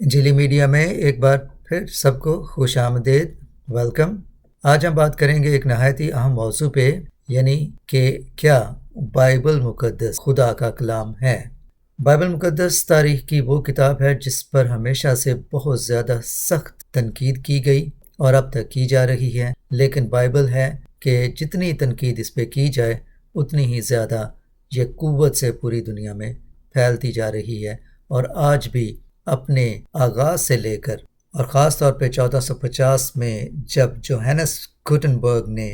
انجیلی media میں ایک بار پھر سب کو خوش آمدید، ویلکم۔ آج ہم بات کریں گے ایک نہایت ہی اہم موضوع پہ، یعنی کہ کیا بائبل مقدس خدا کا کلام ہے۔ بائبل مقدس تاریخ کی وہ کتاب ہے جس پر ہمیشہ سے بہت زیادہ سخت تنقید کی گئی اور اب تک کی جا رہی ہے، لیکن بائبل ہے کہ جتنی تنقید اس پہ کی جائے اتنی ہی زیادہ یہ قوت سے پوری دنیا میں پھیلتی جا رہی ہے، اور آج بھی اپنے آغاز سے لے کر اور خاص طور پہ 1450 میں جب جوہانس گوٹنبرگ نے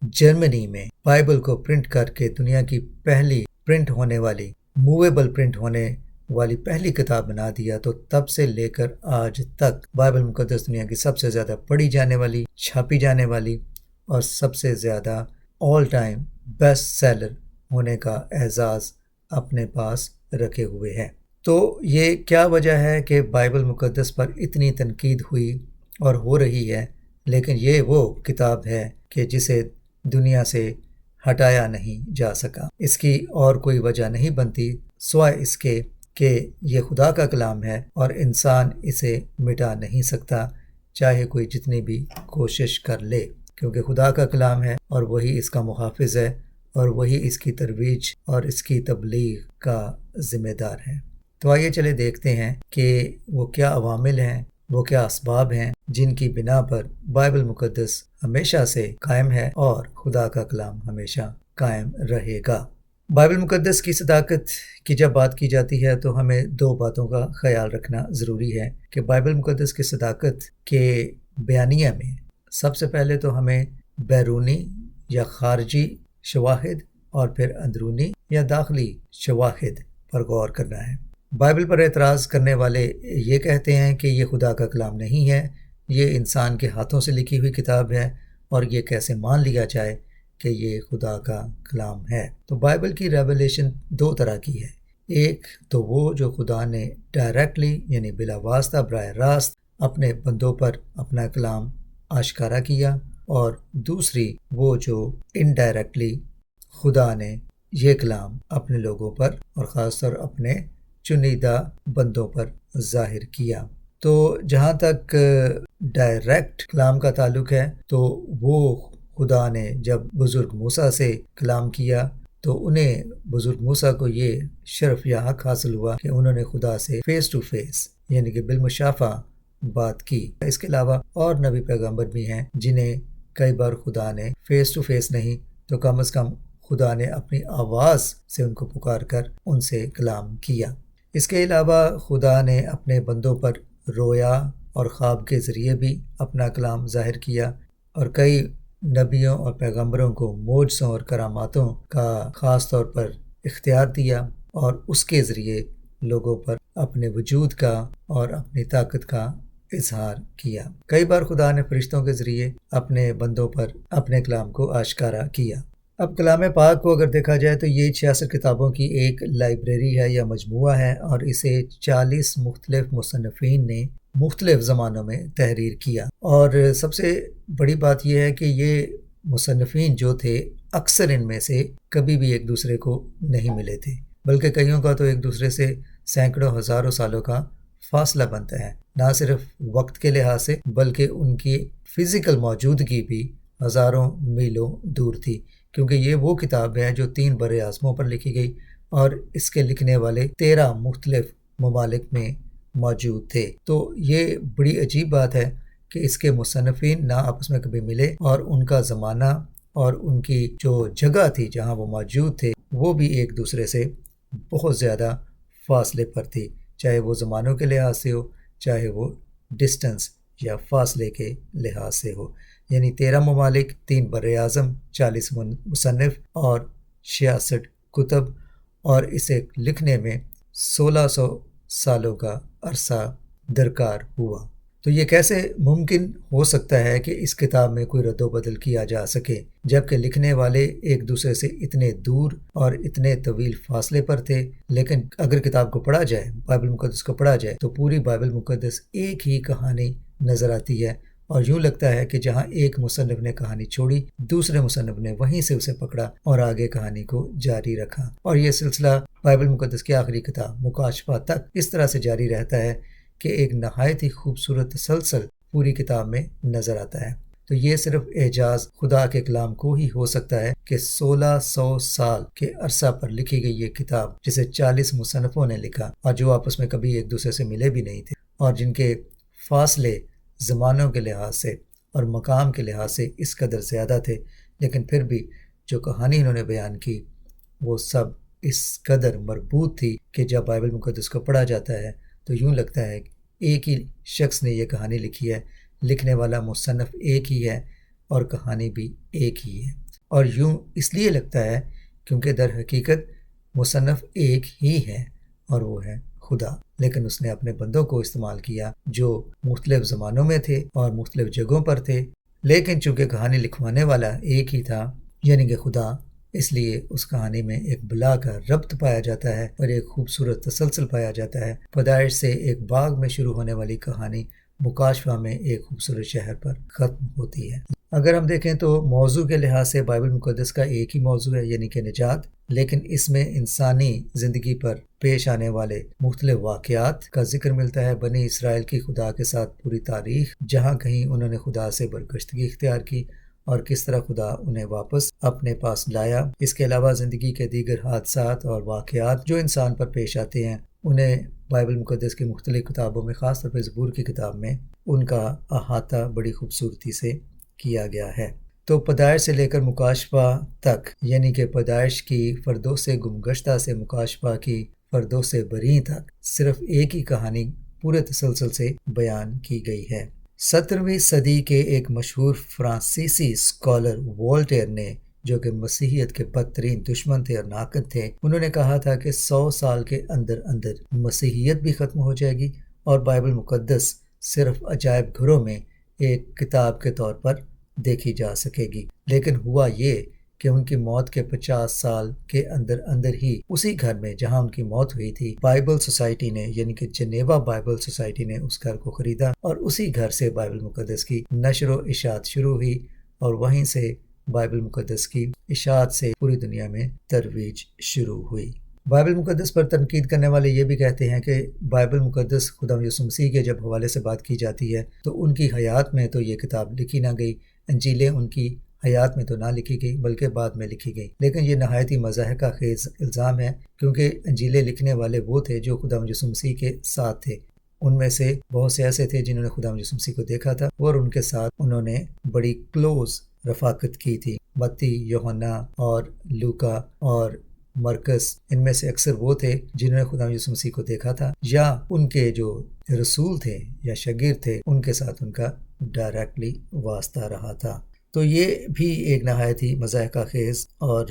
جرمنی میں بائبل کو پرنٹ کر کے دنیا کی پہلی پرنٹ ہونے والی موویبل پرنٹ ہونے والی پہلی کتاب بنا دیا، تو تب سے لے کر آج تک بائبل مقدس دنیا کی سب سے زیادہ پڑھی جانے والی، چھاپی جانے والی اور سب سے زیادہ آل ٹائم بیسٹ سیلر ہونے کا اعزاز اپنے پاس رکھے ہوئے ہے۔ تو یہ کیا وجہ ہے کہ بائبل مقدس پر اتنی تنقید ہوئی اور ہو رہی ہے، لیکن یہ وہ کتاب ہے کہ جسے دنیا سے ہٹایا نہیں جا سکا۔ اس کی اور کوئی وجہ نہیں بنتی سوائے اس کے کہ یہ خدا کا کلام ہے اور انسان اسے مٹا نہیں سکتا، چاہے کوئی جتنی بھی کوشش کر لے، کیونکہ خدا کا کلام ہے اور وہی اس کا محافظ ہے اور وہی اس کی ترویج اور اس کی تبلیغ کا ذمہ دار ہے۔ تو آئیے چلے دیکھتے ہیں کہ وہ کیا عوامل ہیں، وہ کیا اسباب ہیں جن کی بنا پر بائبل مقدس ہمیشہ سے قائم ہے اور خدا کا کلام ہمیشہ قائم رہے گا۔ بائبل مقدس کی صداقت کی جب بات کی جاتی ہے تو ہمیں دو باتوں کا خیال رکھنا ضروری ہے کہ بائبل مقدس کی صداقت کے بیانیہ میں سب سے پہلے تو ہمیں بیرونی یا خارجی شواہد اور پھر اندرونی یا داخلی شواہد پر غور کرنا ہے۔ بائبل پر اعتراض کرنے والے یہ کہتے ہیں کہ یہ خدا کا کلام نہیں ہے، یہ انسان کے ہاتھوں سے لکھی ہوئی کتاب ہے، اور یہ کیسے مان لیا جائے کہ یہ خدا کا کلام ہے۔ تو بائبل کی ریویلیشن دو طرح کی ہے، ایک تو وہ جو خدا نے ڈائریکٹلی یعنی بلا واسطہ براہ راست اپنے بندوں پر اپنا کلام آشکارا کیا، اور دوسری وہ جو انڈائریکٹلی خدا نے یہ کلام اپنے لوگوں پر اور خاص طور اپنے چنیدہ بندوں پر ظاہر کیا۔ تو جہاں تک ڈائریکٹ کلام کا تعلق ہے تو وہ خدا نے جب بزرگ موسیٰ سے کلام کیا تو انہیں بزرگ موسیٰ کو یہ شرف یا حق حاصل ہوا کہ انہوں نے خدا سے فیس ٹو فیس یعنی کہ بالمشافہ بات کی۔ اس کے علاوہ اور نبی پیغمبر بھی ہیں جنہیں کئی بار خدا نے فیس ٹو فیس نہیں تو کم از کم خدا نے اپنی آواز سے ان کو پکار کر ان سے کلام کیا۔ اس کے علاوہ خدا نے اپنے بندوں پر رویا اور خواب کے ذریعے بھی اپنا کلام ظاہر کیا، اور کئی نبیوں اور پیغمبروں کو معجزوں اور کراماتوں کا خاص طور پر اختیار دیا اور اس کے ذریعے لوگوں پر اپنے وجود کا اور اپنی طاقت کا اظہار کیا۔ کئی بار خدا نے فرشتوں کے ذریعے اپنے بندوں پر اپنے کلام کو آشکارا کیا۔ اب کلام پاک کو اگر دیکھا جائے تو یہ 66 کتابوں کی ایک لائبریری ہے یا مجموعہ ہے، اور اسے 40 مختلف مصنفین نے مختلف زمانوں میں تحریر کیا۔ اور سب سے بڑی بات یہ ہے کہ یہ مصنفین جو تھے اکثر ان میں سے کبھی بھی ایک دوسرے کو نہیں ملے تھے، بلکہ کئیوں کا تو ایک دوسرے سے سینکڑوں ہزاروں سالوں کا فاصلہ بنتا ہے، نہ صرف وقت کے لحاظ سے بلکہ ان کی فزیکل موجودگی بھی ہزاروں میلوں دور تھی، کیونکہ یہ وہ کتاب ہے جو 3 بر اعظموں پر لکھی گئی اور اس کے لکھنے والے 13 مختلف ممالک میں موجود تھے۔ تو یہ بڑی عجیب بات ہے کہ اس کے مصنفین نہ آپس میں کبھی ملے، اور ان کا زمانہ اور ان کی جو جگہ تھی جہاں وہ موجود تھے وہ بھی ایک دوسرے سے بہت زیادہ فاصلے پر تھی، چاہے وہ زمانوں کے لحاظ سے ہو، چاہے وہ ڈسٹنس یا فاصلے کے لحاظ سے ہو۔ یعنی 13 ممالک، 3 بر اعظم، 40 مصنف اور 66 کتب، اور اسے لکھنے میں 1600 سالوں کا عرصہ درکار ہوا۔ تو یہ کیسے ممکن ہو سکتا ہے کہ اس کتاب میں کوئی رد و بدل کیا جا سکے، جبکہ لکھنے والے ایک دوسرے سے اتنے دور اور اتنے طویل فاصلے پر تھے؟ لیکن اگر کتاب کو پڑھا جائے، بائبل مقدس کو پڑھا جائے، تو پوری بائبل مقدس ایک ہی کہانی نظر آتی ہے، اور یوں لگتا ہے کہ جہاں ایک مصنف نے کہانی چھوڑی، دوسرے مصنف نے وہیں سے اسے پکڑا اور آگے کہانی کو جاری رکھا، اور یہ سلسلہ بائبل مقدس کی آخری کتاب مکاشفہ تک اس طرح سے جاری رہتا ہے کہ ایک نہایت ہی خوبصورت تسلسل پوری کتاب میں نظر آتا ہے۔ تو یہ صرف اعجاز خدا کے کلام کو ہی ہو سکتا ہے کہ 1600 سال کے عرصہ پر لکھی گئی یہ کتاب، جسے 40 مصنفوں نے لکھا اور جو آپس میں کبھی ایک دوسرے سے ملے بھی نہیں تھے، اور جن کے فاصلے زمانوں کے لحاظ سے اور مقام کے لحاظ سے اس قدر زیادہ تھے، لیکن پھر بھی جو کہانی انہوں نے بیان کی وہ سب اس قدر مربوط تھی کہ جب بائبل مقدس کو پڑھا جاتا ہے تو یوں لگتا ہے کہ ایک ہی شخص نے یہ کہانی لکھی ہے، لکھنے والا مصنف ایک ہی ہے اور کہانی بھی ایک ہی ہے۔ اور یوں اس لیے لگتا ہے کیونکہ در حقیقت مصنف ایک ہی ہے اور وہ ہے خدا، لیکن اس نے اپنے بندوں کو استعمال کیا جو مختلف زمانوں میں تھے اور مختلف جگہوں پر تھے، لیکن چونکہ کہانی لکھوانے والا ایک ہی تھا یعنی کہ خدا، اس لیے اس کہانی میں ایک بلا کا ربط پایا جاتا ہے اور ایک خوبصورت تسلسل پایا جاتا ہے۔ پیدائش سے ایک باغ میں شروع ہونے والی کہانی مکاشفہ میں ایک خوبصورت شہر پر ختم ہوتی ہے۔ اگر ہم دیکھیں تو موضوع کے لحاظ سے بائبل مقدس کا ایک ہی موضوع ہے یعنی کہ نجات، لیکن اس میں انسانی زندگی پر پیش آنے والے مختلف واقعات کا ذکر ملتا ہے۔ بنی اسرائیل کی خدا کے ساتھ پوری تاریخ، جہاں کہیں انہوں نے خدا سے برگشتگی اختیار کی اور کس طرح خدا انہیں واپس اپنے پاس لایا۔ اس کے علاوہ زندگی کے دیگر حادثات اور واقعات جو انسان پر پیش آتے ہیں، انہیں بائبل مقدس کی مختلف کتابوں میں، خاص طور پہ زبور کی کتاب میں، ان کا احاطہ بڑی خوبصورتی سے کیا گیا ہے۔ تو پیدائش سے لے کر مکاشفہ تک، یعنی کہ پیدائش کی فردوس گمگشتہ سے مکاشفہ کی فردوس بریں تک، صرف ایک ہی کہانی پورے تسلسل سے بیان کی گئی ہے۔ 17ویں صدی کے ایک مشہور فرانسیسی اسکالر وولٹیر نے، جو کہ مسیحیت کے بدترین دشمن تھے اور ناقد تھے، انہوں نے کہا تھا کہ 100 سال کے اندر اندر مسیحیت بھی ختم ہو جائے گی اور بائبل مقدس صرف عجائب گھروں میں ایک کتاب کے طور پر دیکھی جا سکے گی۔ لیکن ہوا یہ کہ ان کی موت کے 50 سال کے اندر اندر ہی اسی گھر میں جہاں ان کی موت ہوئی تھی، بائبل سوسائٹی نے یعنی کہ جنیوا بائبل سوسائٹی نے اس گھر کو خریدا اور اسی گھر سے بائبل مقدس کی نشر و اشاعت شروع ہوئی اور وہیں سے بائبل مقدس کی اشاعت سے پوری دنیا میں ترویج شروع ہوئی۔ بائبل مقدس پر تنقید کرنے والے یہ بھی کہتے ہیں کہ بائبل مقدس خدا یسوع مسیح کے جب حوالے سے بات کی جاتی ہے تو ان کی حیات میں تو یہ کتاب لکھی نہ گئی، انجیلیں ان کی حیات میں تو نہ لکھی گئی بلکہ بعد میں لکھی گئی، لیکن یہ نہایت ہی مضحکہ خیز الزام ہے کیونکہ انجیلیں لکھنے والے وہ تھے جو خدا یسوع مسیح کے ساتھ تھے۔ ان میں سے بہت سے ایسے تھے جنہوں نے خدا یسوع مسیح کو دیکھا تھا اور ان کے ساتھ انہوں نے بڑی کلوز رفاقت کی تھی۔ متی، یوحنا اور لوکا اور مرکس، ان میں سے اکثر وہ تھے جنہوں نے خدا یسوع مسیح کو دیکھا تھا یا ان کے جو رسول تھے یا شاگرد تھے ان کے ساتھ ان کا ڈائریکٹلی واسطہ رہا تھا۔ تو یہ بھی ایک نہایت ہی مضحکہ خیز اور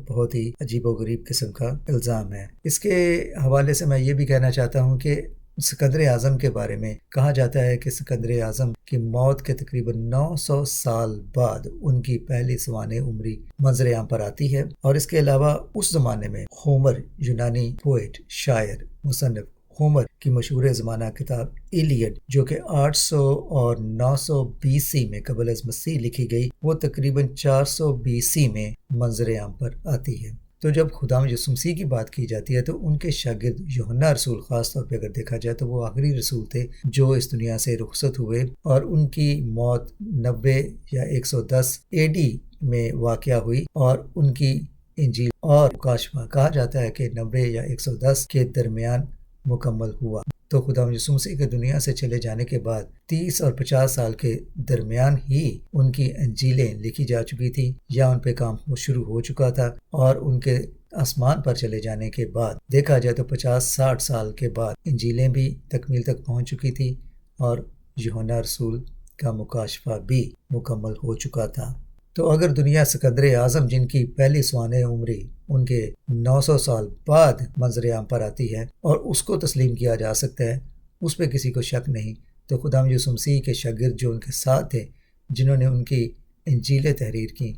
بہت ہی عجیب و غریب قسم کا الزام ہے۔ اس کے حوالے سے میں یہ بھی کہنا چاہتا ہوں کہ سکندر اعظم کے بارے میں کہا جاتا ہے کہ سکندر اعظم کی موت کے تقریباً 900 سال بعد ان کی پہلی سوانح عمری منظر عام پر آتی ہے، اور اس کے علاوہ اس زمانے میں ہومر، یونانی پوئٹ، شاعر، مصنف ہومر کی مشہور زمانہ کتاب ایلیڈ، جو کہ 800 اور 900 BC میں قبل از مسیح لکھی گئی، وہ تقریباً 400 BC میں منظر عام پر آتی ہے۔ تو جب خدا یسوع مسیح کی بات کی جاتی ہے تو ان کے شاگرد یوحنا رسول، خاص طور پہ اگر دیکھا جائے تو وہ آخری رسول تھے جو اس دنیا سے رخصت ہوئے، اور ان کی موت 90 یا 110 AD میں واقع ہوئی، اور ان کی انجیل اور مکاشفہ کہا جاتا ہے کہ 90 یا 110 کے درمیان مکمل ہوا۔ تو خدا یسوع مسیح کے دنیا سے چلے جانے کے بعد 30 اور 50 سال کے درمیان ہی ان کی انجیلیں لکھی جا چکی تھیں یا ان پہ کام شروع ہو چکا تھا، اور ان کے آسمان پر چلے جانے کے بعد دیکھا جائے تو 50-60 سال کے بعد انجیلیں بھی تکمیل تک پہنچ چکی تھی اور یوحنا رسول کا مکاشفہ بھی مکمل ہو چکا تھا۔ تو اگر دنیا سکندر اعظم جن کی پہلی سوانح عمری ان کے 900 سال بعد منظر عام پر آتی ہے اور اس کو تسلیم کیا جا سکتا ہے، اس پہ کسی کو شک نہیں، تو خدا یسوع مسیح کے شاگرد جو ان کے ساتھ تھے جنہوں نے ان کی انجیلیں تحریر کیں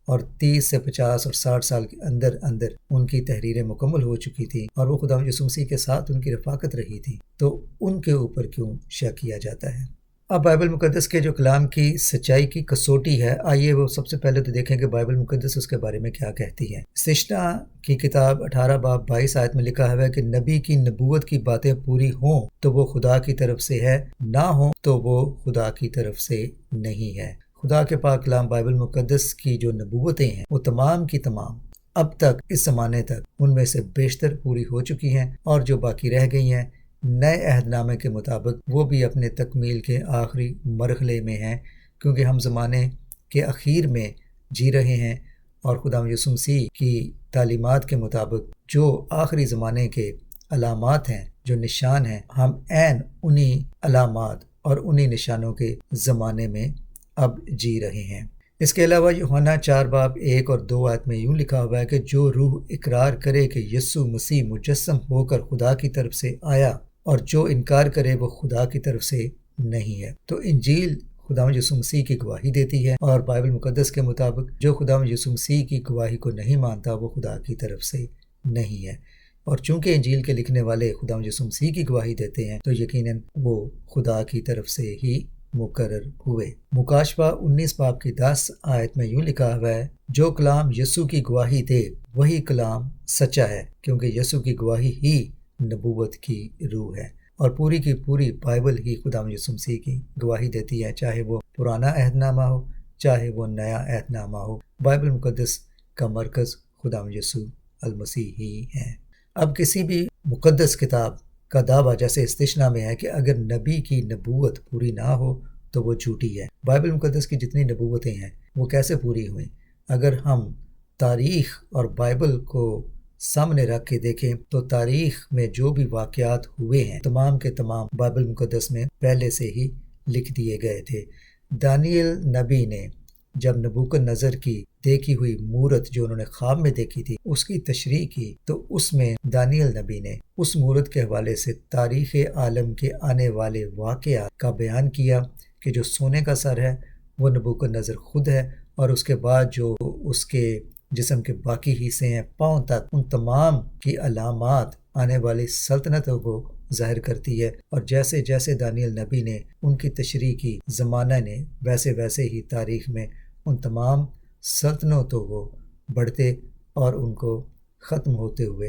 اور 30 سے 50 اور 60 سال کے اندر اندر ان کی تحریریں مکمل ہو چکی تھیں اور وہ خدا یسوع مسیح کے ساتھ ان کی رفاقت رہی تھی، تو ان کے اوپر کیوں شک کیا جاتا ہے؟ اب بائبل مقدس کے جو کلام کی سچائی کی کسوٹی ہے، آئیے وہ سب سے پہلے تو دیکھیں کہ بائبل مقدس اس کے بارے میں کیا کہتی ہے۔ استثنا کی کتاب 18 باب 22 آیت میں لکھا ہوا ہے کہ نبی کی نبوت کی باتیں پوری ہوں تو وہ خدا کی طرف سے ہے، نہ ہوں تو وہ خدا کی طرف سے نہیں ہے۔ خدا کے پاک کلام بائبل مقدس کی جو نبوتیں ہیں وہ تمام کی تمام اب تک اس زمانے تک ان میں سے بیشتر پوری ہو چکی ہیں، اور جو باقی رہ گئی ہیں نئے عہد نامے کے مطابق وہ بھی اپنے تکمیل کے آخری مرحلے میں ہیں، کیونکہ ہم زمانے کے اخیر میں جی رہے ہیں، اور خدا یسوع مسیح کی تعلیمات کے مطابق جو آخری زمانے کے علامات ہیں، جو نشان ہیں، ہم عین انہی علامات اور انہی نشانوں کے زمانے میں اب جی رہے ہیں۔ اس کے علاوہ یوحنا 4 باب 1 اور 2 آیت میں یوں لکھا ہوا ہے کہ جو روح اقرار کرے کہ یسوع مسیح مجسم ہو کر خدا کی طرف سے آیا، اور جو انکار کرے وہ خدا کی طرف سے نہیں ہے۔ تو انجیل خدا یسوع مسیح کی گواہی دیتی ہے، اور بائبل مقدس کے مطابق جو خدا یسوع مسیح کی گواہی کو نہیں مانتا وہ خدا کی طرف سے نہیں ہے۔ اور چونکہ انجیل کے لکھنے والے خدا یسوع مسیح کی گواہی دیتے ہیں تو یقیناً وہ خدا کی طرف سے ہی مقرر ہوئے۔ مکاشفہ 19 باب کی 10 آیت میں یوں لکھا ہوا ہے، جو کلام یسوع کی گواہی دے وہی کلام سچا ہے، کیونکہ یسوع کی گواہی ہی نبوت کی روح ہے، اور پوری کی پوری بائبل ہی خدا یسوع مسیح کی گواہی دیتی ہے، چاہے وہ پرانا عہد نامہ ہو چاہے وہ نیا عہد نامہ ہو۔ بائبل مقدس کا مرکز خدا یسوع المسیح ہی ہے۔ اب کسی بھی مقدس کتاب کا دعویٰ جیسے استثنا میں ہے کہ اگر نبی کی نبوت پوری نہ ہو تو وہ جھوٹی ہے۔ بائبل مقدس کی جتنی نبوتیں ہیں وہ کیسے پوری ہوئیں؟ اگر ہم تاریخ اور بائبل کو سامنے رکھ کے دیکھیں تو تاریخ میں جو بھی واقعات ہوئے ہیں تمام کے تمام بائبل مقدس میں پہلے سے ہی لکھ دیے گئے تھے۔ دانیل نبی نے جب نبوکدنضر کی دیکھی ہوئی مورت جو انہوں نے خواب میں دیکھی تھی اس کی تشریح کی تو اس میں دانیل نبی نے اس مورت کے حوالے سے تاریخ عالم کے آنے والے واقعات کا بیان کیا کہ جو سونے کا سر ہے وہ نبوکدنضر خود ہے، اور اس کے بعد جو اس کے جسم کے باقی حصے ہیں پاؤں تک، ان تمام کی علامات آنے والی سلطنتوں کو ظاہر کرتی ہے، اور جیسے جیسے دانیل نبی نے ان کی تشریح کی زمانہ نے ویسے ویسے ہی تاریخ میں ان تمام سلطنتوں کو بڑھتے اور ان کو ختم ہوتے ہوئے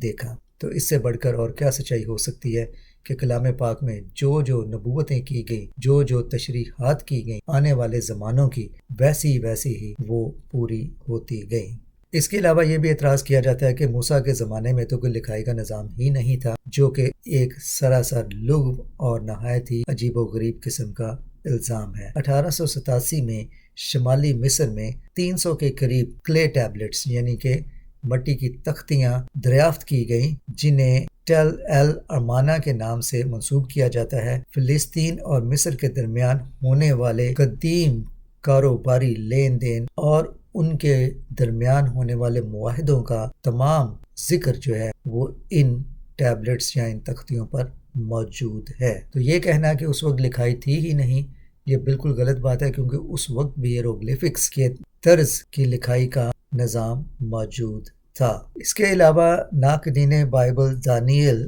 دیکھا۔ تو اس سے بڑھ کر اور کیا سچائی ہو سکتی ہے کہ کلام پاک میں جو جو نبوتیں کی گئیں، جو جو تشریحات کی گئیں آنے والے زمانوں کی، ویسی ویسی ہی وہ پوری ہوتی گئیں۔ اس کے علاوہ یہ بھی اعتراض کیا جاتا ہے کہ موسیٰ کے زمانے میں تو کوئی لکھائی کا نظام ہی نہیں تھا، جو کہ ایک سراسر لغو اور نہایت ہی عجیب و غریب قسم کا الزام ہے۔ 1887 میں شمالی مصر میں 300 کے قریب کلے ٹیبلٹس یعنی کہ مٹی کی تختیاں دریافت کی گئیں، جنہیں ٹیل ایل ارمانا کے نام سے منسوب کیا جاتا ہے۔ فلسطین اور مصر کے درمیان ہونے والے قدیم کاروباری لین دین اور ان کے درمیان ہونے والے معاہدوں کا تمام ذکر جو ہے وہ ان ٹیبلٹس یا ان تختیوں پر موجود ہے۔ تو یہ کہنا کہ اس وقت لکھائی تھی ہی نہیں، یہ بالکل غلط بات ہے، کیونکہ اس وقت بھی ہیروگلیفکس کے طرز کی لکھائی کا نظام موجود تھا۔ اس کے علاوہ ناقدین بائبل دانیل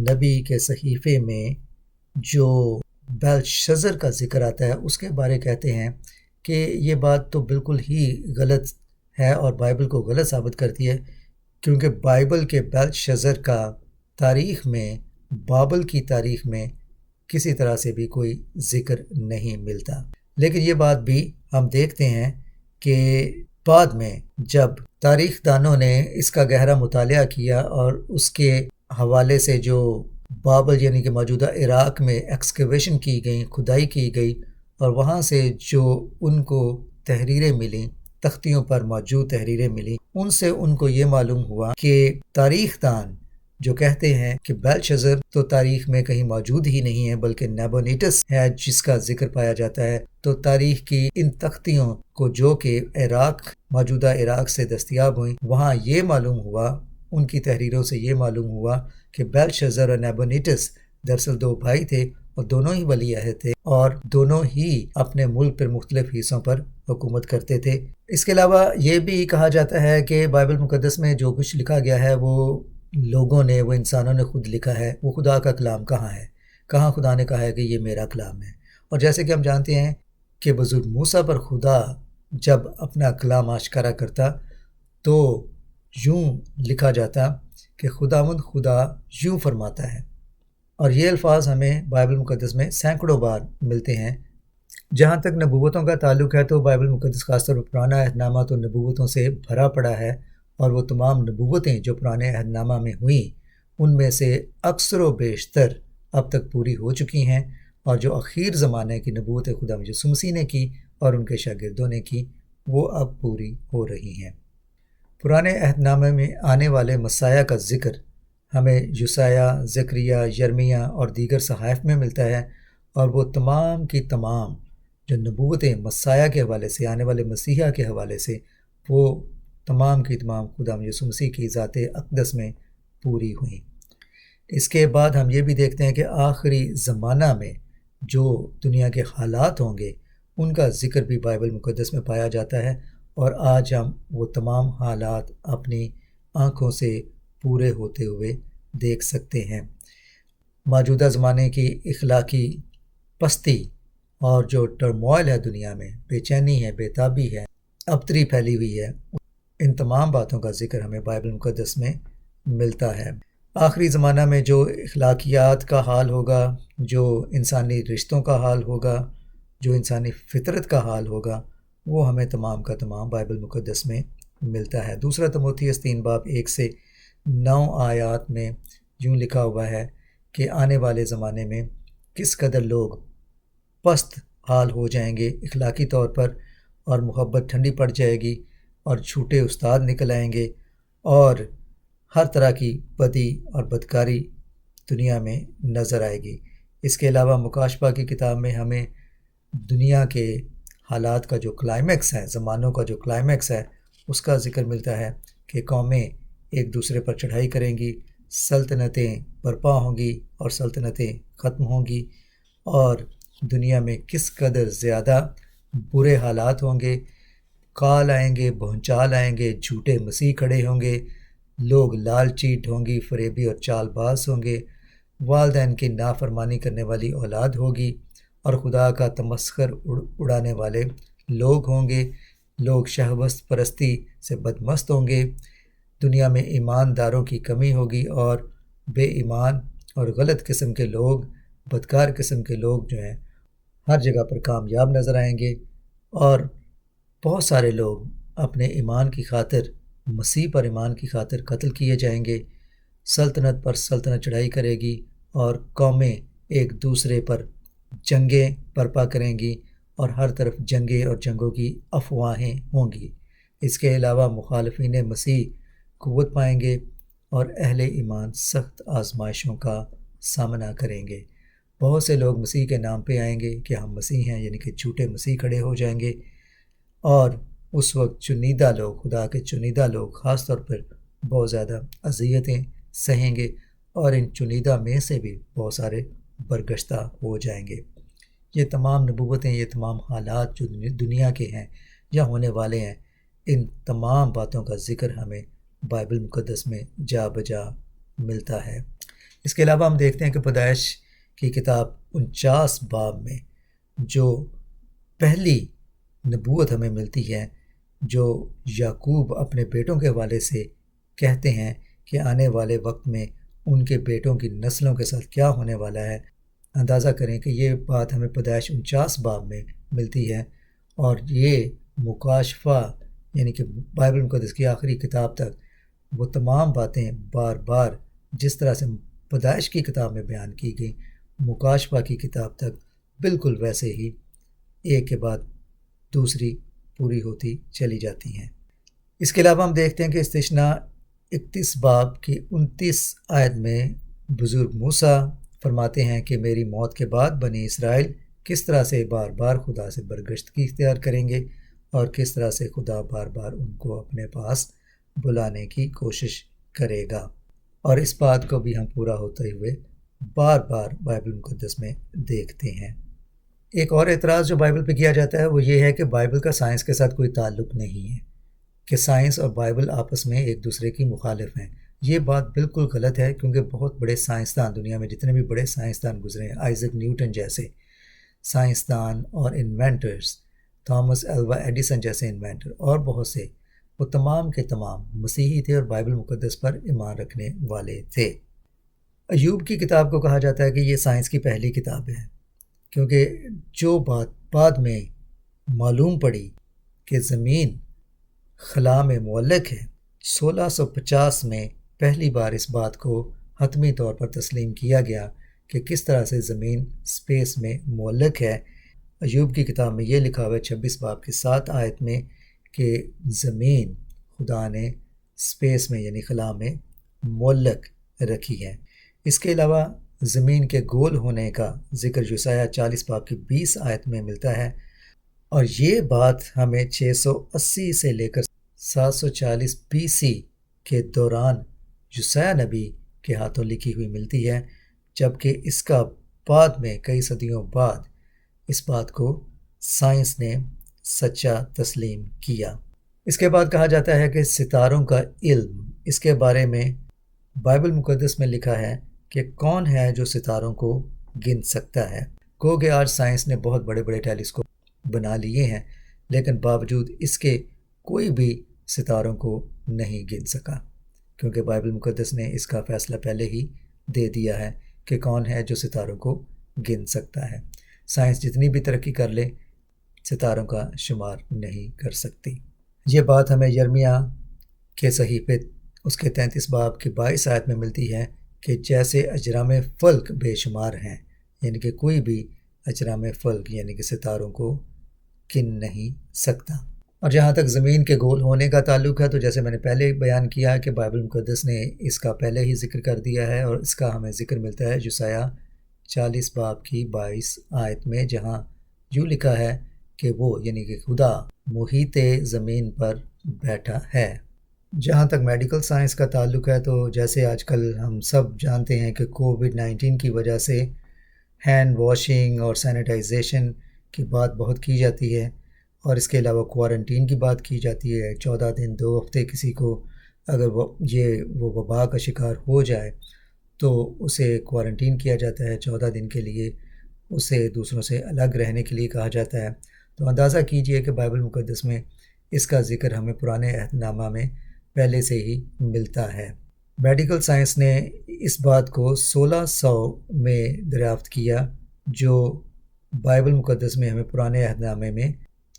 نبی کے صحیفے میں جو بیلشزر کا ذکر آتا ہے اس کے بارے کہتے ہیں کہ یہ بات تو بالکل ہی غلط ہے اور بائبل کو غلط ثابت کرتی ہے، کیونکہ بائبل کے بیلشزر کا تاریخ میں، بابل کی تاریخ میں کسی طرح سے بھی کوئی ذکر نہیں ملتا۔ لیکن یہ بات بھی ہم دیکھتے ہیں کہ بعد میں جب تاریخ دانوں نے اس کا گہرا مطالعہ کیا اور اس کے حوالے سے جو بابل یعنی کہ موجودہ عراق میں ایکسکیویشن کی گئیں، کھدائی کی گئی، اور وہاں سے جو ان کو تحریریں ملیں، تختیوں پر موجود تحریریں ملیں، ان سے ان کو یہ معلوم ہوا کہ تاریخ دان جو کہتے ہیں کہ بیلشزر تو تاریخ میں کہیں موجود ہی نہیں ہے بلکہ نیبونیٹس ہے جس کا ذکر پایا جاتا ہے، تو تاریخ کی ان تختیوں کو جو کہ موجودہ عراق سے دستیاب ہوئیں، وہاں یہ معلوم ہوا، ان کی تحریروں سے یہ معلوم ہوا کہ بیلشزر اور نیبونیٹس دراصل دو بھائی تھے اور دونوں ہی ولی عہد تھے اور دونوں ہی اپنے ملک پر مختلف حصوں پر حکومت کرتے تھے۔ اس کے علاوہ یہ بھی کہا جاتا ہے کہ بائبل مقدس میں جو کچھ لکھا گیا ہے وہ لوگوں نے، وہ انسانوں نے خود لکھا ہے۔ وہ خدا کا کلام کہاں ہے؟ کہاں خدا نے کہا ہے کہ یہ میرا کلام ہے؟ اور جیسے کہ ہم جانتے ہیں کہ بزرگ موسیٰ پر خدا جب اپنا کلام آشکارا کرتا تو یوں لکھا جاتا کہ خداوند خدا یوں فرماتا ہے، اور یہ الفاظ ہمیں بائبل مقدس میں سینکڑوں بار ملتے ہیں۔ جہاں تک نبوتوں کا تعلق ہے تو بائبل مقدس خاص طور پر پرانا عہد نامہ تو نبوتوں سے بھرا پڑا ہے، اور وہ تمام نبوتیں جو پرانے عہد نامہ میں ہوئیں ان میں سے اکثر و بیشتر اب تک پوری ہو چکی ہیں، اور جو اخیر زمانے کی نبوت خدا یسوع مسیح نے کی اور ان کے شاگردوں نے کی وہ اب پوری ہو رہی ہیں۔ پرانے عہد نامے میں آنے والے مسیح کا ذکر ہمیں یسایہ، زکریا، یرمیہ اور دیگر صحائف میں ملتا ہے، اور وہ تمام کی تمام جو نبوتیں مسیح کے حوالے سے، آنے والے مسیحا کے حوالے سے، وہ تمام کی تمام خدا یسوع مسیح کی ذات اقدس میں پوری ہوئیں۔ اس کے بعد ہم یہ بھی دیکھتے ہیں کہ آخری زمانہ میں جو دنیا کے حالات ہوں گے ان کا ذکر بھی بائبل مقدس میں پایا جاتا ہے، اور آج ہم وہ تمام حالات اپنی آنکھوں سے پورے ہوتے ہوئے دیکھ سکتے ہیں۔ موجودہ زمانے کی اخلاقی پستی اور جو ٹرموائل ہے دنیا میں، بے چینی ہے، بے تابی ہے، ابتری پھیلی ہوئی ہے، ان تمام باتوں کا ذکر ہمیں بائبل مقدس میں ملتا ہے۔ آخری زمانہ میں جو اخلاقیات کا حال ہوگا، جو انسانی رشتوں کا حال ہوگا، جو انسانی فطرت کا حال ہوگا، وہ ہمیں تمام کا تمام بائبل مقدس میں ملتا ہے۔ دوسرا تموتھیوس 3:1-9 آیات میں یوں لکھا ہوا ہے کہ آنے والے زمانے میں کس قدر لوگ پست حال ہو جائیں گے اخلاقی طور پر، اور محبت ٹھنڈی پڑ جائے گی، اور جھوٹے استاد نکل آئیں گے، اور ہر طرح کی بدی اور بدکاری دنیا میں نظر آئے گی۔ اس کے علاوہ مکاشفہ کی کتاب میں ہمیں دنیا کے حالات کا جو کلائمیکس ہے، زمانوں کا جو کلائمیکس ہے، اس کا ذکر ملتا ہے کہ قومیں ایک دوسرے پر چڑھائی کریں گی، سلطنتیں برپا ہوں گی اور سلطنتیں ختم ہوں گی، اور دنیا میں کس قدر زیادہ برے حالات ہوں گے، کال آئیں گے، بھونچال آئیں گے، جھوٹے مسیح کھڑے ہوں گے، لوگ لالچی، ڈھونگی، فریبی اور چال باز ہوں گے، والدین کی نافرمانی کرنے والی اولاد ہوگی، اور خدا کا تمسخر اڑانے والے لوگ ہوں گے، لوگ شہوت پرستی سے بدمست ہوں گے، دنیا میں ایمانداروں کی کمی ہوگی، اور بے ایمان اور غلط قسم کے لوگ، بدکار قسم کے لوگ جو ہیں ہر جگہ پر کامیاب نظر آئیں گے، اور بہت سارے لوگ اپنے ایمان کی خاطر، مسیح پر ایمان کی خاطر قتل کیے جائیں گے، سلطنت پر سلطنت چڑھائی کرے گی، اور قومیں ایک دوسرے پر جنگیں برپا کریں گی، اور ہر طرف جنگیں اور جنگوں کی افواہیں ہوں گی۔ اس کے علاوہ مخالفین مسیح قوت پائیں گے، اور اہل ایمان سخت آزمائشوں کا سامنا کریں گے۔ بہت سے لوگ مسیح کے نام پہ آئیں گے کہ ہم مسیح ہیں، یعنی کہ جھوٹے مسیح کھڑے ہو جائیں گے، اور اس وقت چنیدہ لوگ، خدا کے چنیدہ لوگ خاص طور پر بہت زیادہ اذیتیں سہیں گے، اور ان چنیدہ میں سے بھی بہت سارے برگشتہ ہو جائیں گے۔ یہ تمام نبوتیں، یہ تمام حالات جو دنیا کے ہیں یا ہونے والے ہیں، ان تمام باتوں کا ذکر ہمیں بائبل مقدس میں جا بجا ملتا ہے۔ اس کے علاوہ ہم دیکھتے ہیں کہ پیدائش کی کتاب 49 باب میں جو پہلی نبوت ہمیں ملتی ہے، جو یعقوب اپنے بیٹوں کے حوالے سے کہتے ہیں کہ آنے والے وقت میں ان کے بیٹوں کی نسلوں کے ساتھ کیا ہونے والا ہے۔ اندازہ کریں کہ یہ بات ہمیں پیدائش 49 باب میں ملتی ہے، اور یہ مکاشفہ یعنی کہ بائبل مقدس کی آخری کتاب تک وہ تمام باتیں بار بار جس طرح سے پیدائش کی کتاب میں بیان کی گئی، مکاشفہ کی کتاب تک بالکل ویسے ہی ایک کے بعد دوسری پوری ہوتی چلی جاتی ہیں۔ اس کے علاوہ ہم دیکھتے ہیں کہ استثنا 31 باب کی 29 آیت میں بزرگ موسیٰ فرماتے ہیں کہ میری موت کے بعد بنی اسرائیل کس طرح سے بار بار خدا سے برگشتگی اختیار کریں گے، اور کس طرح سے خدا بار بار ان کو اپنے پاس بلانے کی کوشش کرے گا، اور اس بات کو بھی ہم پورا ہوتے ہوئے بار بار بائبل مقدس میں دیکھتے ہیں۔ ایک اور اعتراض جو بائبل پہ کیا جاتا ہے وہ یہ ہے کہ بائبل کا سائنس کے ساتھ کوئی تعلق نہیں ہے، کہ سائنس اور بائبل آپس میں ایک دوسرے کی مخالف ہیں۔ یہ بات بالکل غلط ہے، کیونکہ بہت بڑے سائنسدان، دنیا میں جتنے بھی بڑے سائنسدان گزرے ہیں، آئزک نیوٹن جیسے سائنسدان اور انوینٹرز، تھامس ایلوا ایڈیسن جیسے انوینٹر اور بہت سے، وہ تمام کے تمام مسیحی تھے اور بائبل مقدس پر ایمان رکھنے والے تھے۔ ایوب کی کتاب کو کہا جاتا ہے کہ یہ سائنس کی پہلی کتاب ہے، کیونکہ جو بات بعد میں معلوم پڑی کہ زمین خلا میں معلق ہے، 1650 میں پہلی بار اس بات کو حتمی طور پر تسلیم کیا گیا کہ کس طرح سے زمین اسپیس میں معلق ہے۔ ایوب کی کتاب میں یہ لکھا ہوا ہے 26 باب کی 7 آیت میں کہ زمین خدا نے اسپیس میں یعنی خلا میں معلق رکھی ہے۔ اس کے علاوہ زمین کے گول ہونے کا ذکر یسایہ 40 باب کی 20 آیت میں ملتا ہے، اور یہ بات ہمیں 680 سے لے کر 740 BC کے دوران یسایہ نبی کے ہاتھوں لکھی ہوئی ملتی ہے، جبکہ اس کا بعد میں کئی صدیوں بعد اس بات کو سائنس نے سچا تسلیم کیا۔ اس کے بعد کہا جاتا ہے کہ ستاروں کا علم، اس کے بارے میں بائبل مقدس میں لکھا ہے کہ کون ہے جو ستاروں کو گن سکتا ہے۔ گو کہ آج سائنس نے بہت بڑے بڑے ٹیلیسکوپ بنا لیے ہیں، لیکن باوجود اس کے کوئی بھی ستاروں کو نہیں گن سکا، کیونکہ بائبل مقدس نے اس کا فیصلہ پہلے ہی دے دیا ہے کہ کون ہے جو ستاروں کو گن سکتا ہے۔ سائنس جتنی بھی ترقی کر لے، ستاروں کا شمار نہیں کر سکتی۔ یہ بات ہمیں یرمیہ کے صحیفے اس کے 33 باب کی 22 آیت میں ملتی ہے کہ جیسے اجرام فلک بے شمار ہیں، یعنی کہ کوئی بھی اجرام فلک یعنی کہ ستاروں کو گن نہیں سکتا۔ اور جہاں تک زمین کے گول ہونے کا تعلق ہے، تو جیسے میں نے پہلے بیان کیا کہ بائبل مقدس نے اس کا پہلے ہی ذکر کر دیا ہے، اور اس کا ہمیں ذکر ملتا ہے یسایہ 40 باب کی 22 آیت میں، جہاں یوں لکھا ہے کہ وہ یعنی کہ خدا محیط زمین پر بیٹھا ہے۔ جہاں تک میڈیکل سائنس کا تعلق ہے، تو جیسے آج کل ہم سب جانتے ہیں کہ کووڈ-19 کی وجہ سے ہینڈ واشنگ اور سینیٹائزیشن کی بات بہت کی جاتی ہے، اور اس کے علاوہ کوارنٹین کی بات کی جاتی ہے۔ 14 دن 2 ہفتے کسی کو اگر وہ وبا کا شکار ہو جائے تو اسے کوارنٹین کیا جاتا ہے 14 دن کے لیے، اسے دوسروں سے الگ رہنے کے لیے کہا جاتا ہے۔ تو اندازہ کیجئے کہ بائبل مقدس میں اس کا ذکر ہمیں پرانے عہد نامہ میں پہلے سے ہی ملتا ہے۔ میڈیکل سائنس نے اس بات کو 1600 میں دریافت کیا، جو بائبل مقدس میں ہمیں پرانے عہد نامے میں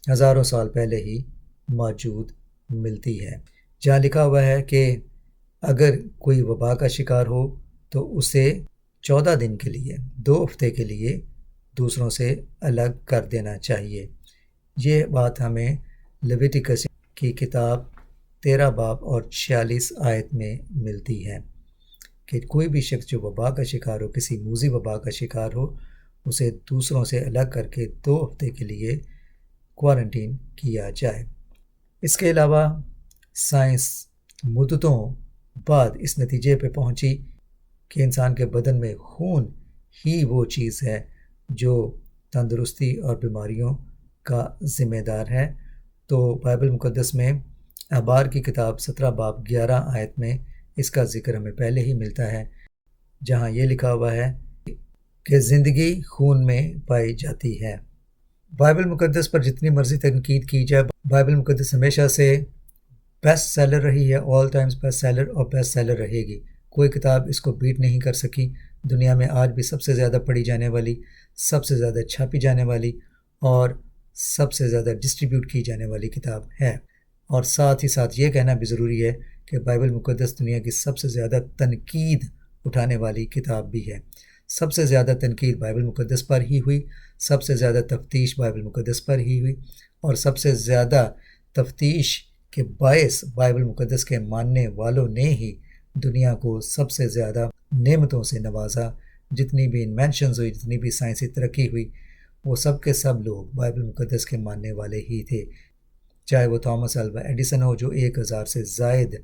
ہزاروں سال پہلے ہی موجود ملتی ہے، جہاں لکھا ہوا ہے کہ اگر کوئی وبا کا شکار ہو تو اسے 14 دن کے لیے 2 ہفتے کے لیے دوسروں سے الگ کر دینا چاہیے۔ یہ بات ہمیں لیویٹیکس کی کتاب 13 باب اور 46 آیت میں ملتی ہے کہ کوئی بھی شخص جو وبا کا شکار ہو، کسی موذی وبا کا شکار ہو، اسے دوسروں سے الگ کر کے 2 ہفتے کے لیے کوارنٹین کیا جائے۔ اس کے علاوہ سائنس مدتوں بعد اس نتیجے پہ پہنچی کہ انسان کے بدن میں خون ہی وہ چیز ہے جو تندرستی اور بیماریوں کا ذمہ دار ہے۔ تو بائبل مقدس میں اخبار کی کتاب 17 باب 11 آیت میں اس کا ذکر ہمیں پہلے ہی ملتا ہے، جہاں یہ لکھا ہوا ہے کہ زندگی خون میں پائی جاتی ہے۔ بائبل مقدس پر جتنی مرضی تنقید کی جائے، بائبل مقدس ہمیشہ سے بیسٹ سیلر رہی ہے، آل ٹائمز بیسٹ سیلر اور بیسٹ سیلر رہے گی۔ کوئی کتاب اس کو بیٹ نہیں کر سکی۔ دنیا میں آج بھی سب سے زیادہ پڑھی جانے والی، سب سے زیادہ چھاپی جانے والی اور سب سے زیادہ ڈسٹریبیوٹ کی جانے والی کتاب ہے۔ اور ساتھ ہی ساتھ یہ کہنا بھی ضروری ہے کہ بائبل مقدس دنیا کی سب سے زیادہ تنقید اٹھانے والی کتاب بھی ہے۔ سب سے زیادہ تنقید بائبل مقدس پر ہی ہوئی، سب سے زیادہ تفتیش بائبل مقدس پر ہی ہوئی، اور سب سے زیادہ تفتیش کے باعث بائبل مقدس کے ماننے والوں نے ہی دنیا کو سب سے زیادہ نعمتوں سے نوازا۔ جتنی بھی انوینشنز ہوئی، جتنی بھی سائنسی ترقی ہوئی، وہ سب کے سب لوگ بائبل مقدس کے ماننے والے ہی تھے، چاہے وہ تھامس ایلوا ایڈیسن ہو جو 1000 سے زائد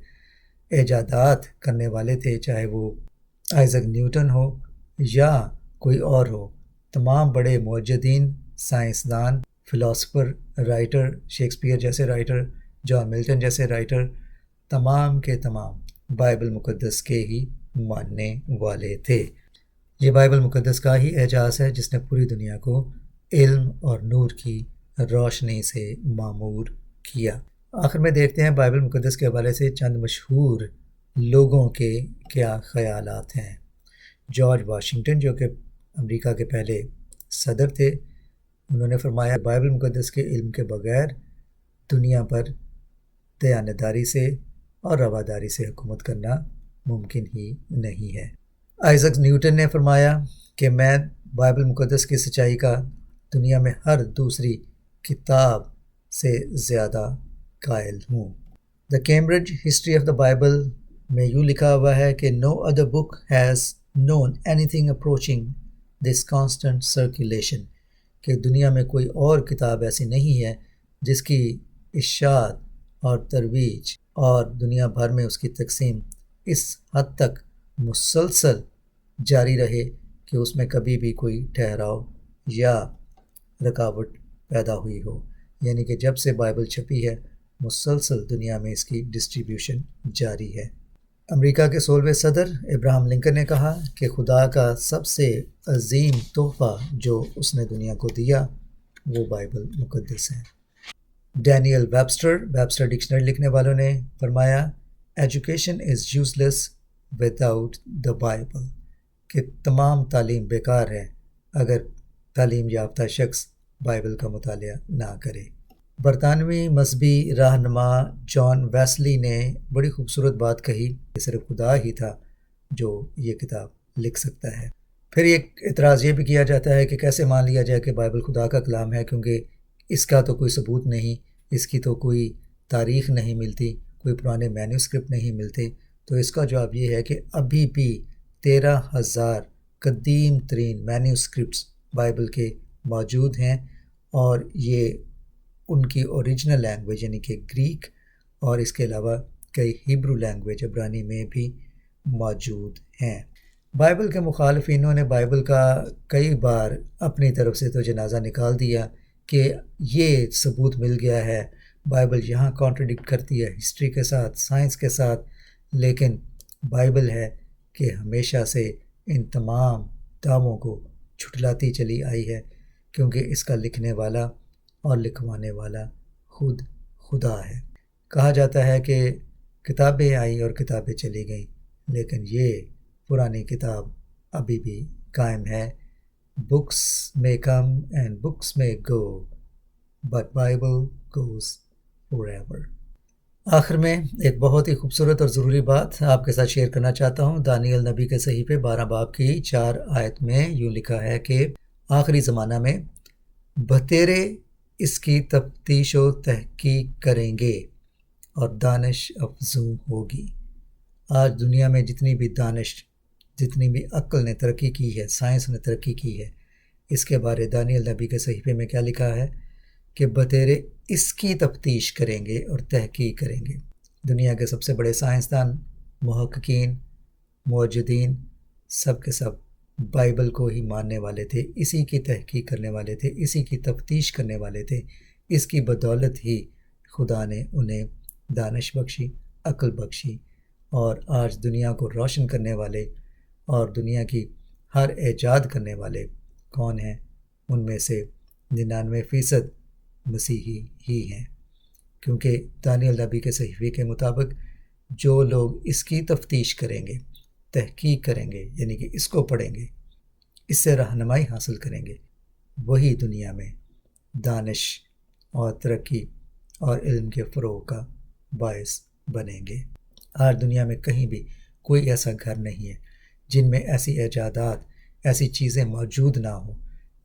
ایجادات کرنے والے تھے، چاہے وہ آئزک نیوٹن ہو یا کوئی اور ہو۔ تمام بڑے موجدین، سائنسدان، فلاسفر، رائٹر، شیکسپیئر جیسے رائٹر، جان ملٹن جیسے رائٹر، تمام کے تمام بائبل مقدس کے ہی ماننے والے تھے۔ یہ بائبل مقدس کا ہی اعجاز ہے جس نے پوری دنیا کو علم اور نور کی روشنی سے معمور کیا۔ آخر میں دیکھتے ہیں بائبل مقدس کے حوالے سے چند مشہور لوگوں کے کیا خیالات ہیں۔ جارج واشنگٹن، جو کہ امریکہ کے پہلے صدر تھے، انہوں نے فرمایا بائبل مقدس کے علم کے بغیر دنیا پر دیانتداری سے اور رواداری سے حکومت کرنا ممکن ہی نہیں ہے۔ آئزک نیوٹن نے فرمایا کہ میں بائبل مقدس کی سچائی کا دنیا میں ہر دوسری کتاب سے زیادہ قائل ہوں۔ The Cambridge history of the Bible میں یوں لکھا ہوا ہے کہ no other book has known anything approaching this constant circulation, کہ دنیا میں کوئی اور کتاب ایسی نہیں ہے جس کی اشاعت اور ترویج اور دنیا بھر میں اس کی تقسیم اس حد تک مسلسل جاری رہے کہ اس میں کبھی بھی کوئی ٹھہراؤ یا رکاوٹ پیدا ہوئی ہو۔ یعنی کہ جب سے بائبل چھپی ہے مسلسل دنیا میں اس کی ڈسٹریبیوشن جاری ہے۔ امریکہ کے 16ویں صدر ابراہم لنکن نے کہا کہ خدا کا سب سے عظیم تحفہ جو اس نے دنیا کو دیا وہ بائبل مقدس ہے۔ ڈینیل ویبسٹر ڈکشنری لکھنے والوں نے فرمایا education is use less without the Bible, کہ تمام تعلیم بیکار ہے اگر تعلیم یافتہ شخص بائبل کا مطالعہ نہ کرے۔ برطانوی مذہبی رہنما جان ویسلی نے بڑی خوبصورت بات کہی کہ صرف خدا ہی تھا جو یہ کتاب لکھ سکتا ہے۔ پھر ایک اعتراض یہ بھی کیا جاتا ہے کہ کیسے مان لیا جائے کہ بائبل خدا کا کلام ہے، کیونکہ اس کا تو کوئی ثبوت نہیں، اس کی تو کوئی تاریخ نہیں ملتی، کوئی پرانے مینوسکرپٹ نہیں ملتے۔ تو اس کا جواب یہ ہے کہ ابھی بھی 13,000 قدیم ترین مینوسکرپٹس بائبل کے موجود ہیں، اور یہ ان کی اوریجنل لینگویج یعنی کہ گریک اور اس کے علاوہ کئی ہیبرو لینگویج عبرانی میں بھی موجود ہیں۔ بائبل کے مخالفینوں نے بائبل کا کئی بار اپنی طرف سے تو جنازہ نکال دیا کہ یہ ثبوت مل گیا ہے، بائبل یہاں کانٹرڈکٹ کرتی ہے ہسٹری کے ساتھ، سائنس کے ساتھ، لیکن بائبل ہے کہ ہمیشہ سے ان تمام دعووں کو جھٹلاتی چلی آئی ہے، کیونکہ اس کا لکھنے والا اور لکھوانے والا خود خدا ہے۔ کہا جاتا ہے کہ کتابیں آئیں اور کتابیں چلی گئیں، لیکن یہ پرانی کتاب ابھی بھی قائم ہے۔ Books may come and books may go, but Bible goes forever۔ آخر میں ایک بہت ہی خوبصورت اور ضروری بات آپ کے ساتھ شیئر کرنا چاہتا ہوں۔ دانیال نبی کے صحیفے 12 باب کی 4 آیت میں یوں لکھا ہے کہ آخری زمانہ میں بھتیرے اس کی تفتیش و تحقیق کریں گے اور دانش افزوں ہوگی۔ آج دنیا میں جتنی بھی دانش، جتنی بھی عقل نے ترقی کی ہے، سائنس نے ترقی کی ہے، اس کے بارے دانیال نبی کے صحیفے میں کیا لکھا ہے کہ بتیرے اس کی تفتیش کریں گے اور تحقیق کریں گے۔ دنیا کے سب سے بڑے سائنسدان، محققین، موجدین، سب کے سب بائبل کو ہی ماننے والے تھے، اسی کی تحقیق کرنے والے تھے، اسی کی تفتیش کرنے والے تھے۔ اس کی بدولت ہی خدا نے انہیں دانش بخشی، عقل بخشی، اور آج دنیا کو روشن کرنے والے اور دنیا کی ہر ایجاد کرنے والے کون ہیں؟ ان میں سے 99% مسیحی ہی ہیں، کیونکہ دانیال نبی کے صحیفے کے مطابق جو لوگ اس کی تفتیش کریں گے، تحقیق کریں گے، یعنی کہ اس کو پڑھیں گے، اس سے رہنمائی حاصل کریں گے، وہی دنیا میں دانش اور ترقی اور علم کے فروغ کا باعث بنیں گے۔ آج دنیا میں کہیں بھی کوئی ایسا گھر نہیں ہے جن میں ایسی ایجادات، ایسی چیزیں موجود نہ ہوں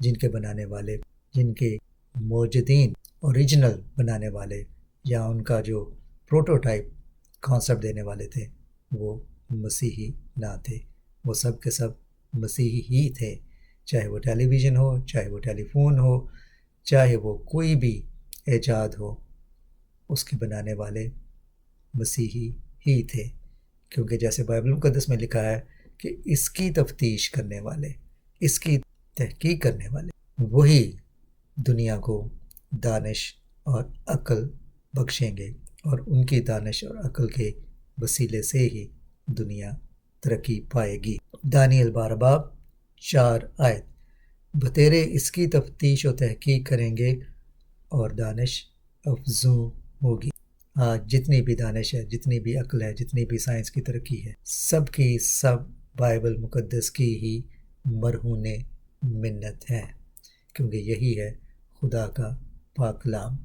جن کے بنانے والے، جن کے موجدین، اوریجنل بنانے والے یا ان کا جو پروٹوٹائپ کانسیپٹ دینے والے تھے وہ مسیحی نہ تھے، وہ سب کے سب مسیحی ہی تھے۔ چاہے وہ ٹیلی ویژن ہو، چاہے وہ ٹیلی فون ہو، چاہے وہ کوئی بھی ایجاد ہو، اس کے بنانے والے مسیحی ہی تھے، کیونکہ جیسے بائبل مقدس میں لکھا ہے کہ اس کی تفتیش کرنے والے، اس کی تحقیق کرنے والے، وہی دنیا کو دانش اور عقل بخشیں گے، اور ان کی دانش اور عقل کے وسیلے سے ہی دنیا ترقی پائے گی۔ دانیال 12 باب 4 آیت۔ بتیرے اس کی تفتیش و تحقیق کریں گے اور دانش افزوں ہوگی۔ آج جتنی بھی دانش ہے، جتنی بھی عقل ہے، جتنی بھی سائنس کی ترقی ہے، سب کی سب بائبل مقدس کی ہی مرہون منت ہے، کیونکہ یہی ہے خدا کا پاک کلام۔